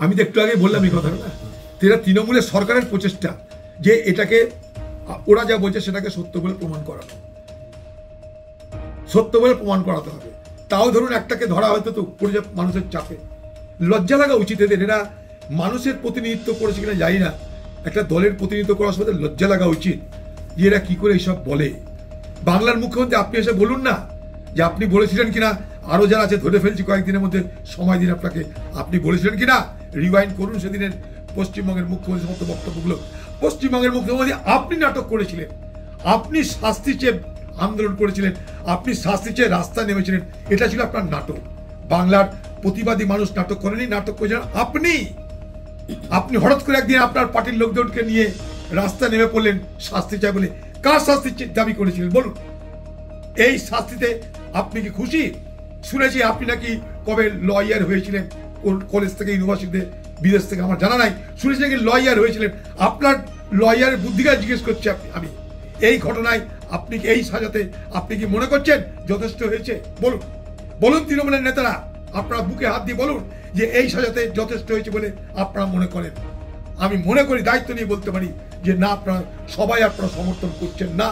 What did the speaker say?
আমি তো একটু আগে বললাম এই কথাটা না, এটা তৃণমূলের সরকারের প্রচেষ্টা যে এটাকে ওরা যা বলছে সেটাকে সত্য বলে প্রমাণ করানো, সত্য বলে প্রমাণ করাতে হবে। তাও ধরুন একটাকে ধরা হয়তো তো মানুষের চাপে, লজ্জা লাগা উচিত এদের। এরা মানুষের প্রতিনিধিত্ব করেছে কিনা জানি না, একটা দলের প্রতিনিধিত্ব করার সময় লজ্জা লাগা উচিত যে এরা কি করে এইসব বলে। বাংলার মুখ্যমন্ত্রী আপনি এসে বলুন না যে আপনি বলেছিলেন কিনা, আরো যারা আছে ধরে ফেলছি কয়েকদিনের মধ্যে সময় দিন আপনাকে, আপনি বলেছিলেন কিনা রিওয়াইন্ড করুন সেদিনের পশ্চিমবঙ্গের মুখ্যমন্ত্রীর সমস্ত বক্তব্যগুলো। পশ্চিমবঙ্গের মুখ্যমন্ত্রী আপনি নাটক করেছিলেন, আপনি শাস্তি চেয়ে আন্দোলন করেছিলেন, আপনি শাস্তি চেয়ে রাস্তায় নেমেছিলেন, এটা ছিল আপনার নাটক। বাংলার প্রতিবাদী মানুষ নাটক করেনি, নাটক করেছিলেন আপনি। আপনি হঠাৎ করে একদিন আপনার পার্টির লোকজনকে নিয়ে রাস্তায় নেমে পড়লেন শাস্তি চাই বলে। কার শাস্তি দাবি করেছিলেন বলুন? এই শাস্তিতে আপনি কি খুশি? শুনেছি আপনি নাকি কবে লয়ার হয়েছিলেন কলেজ থেকে, ইউনিভার্সিটিতে, বিদেশ থেকে, আমার জানা নাই, শুনেছি নাকি লয়ার হয়েছিলেন। আপনার লয়ারের বুদ্ধিকার জিজ্ঞেস করছি আমি, এই ঘটনায় আপনি কি এই সাজাতে আপনি কি মনে করছেন যথেষ্ট হয়েছে? বলুন, বলুন তৃণমূলের নেতারা, আপনারা বুকে হাত দিয়ে বলুন যে এই সাজাতে যথেষ্ট হয়েছে বলে আপনারা মনে করেন। আমি মনে করি, দায়িত্ব নিয়ে বলতে পারি যে না, আপনারা সবাই আপনারা সমর্থন করছেন না।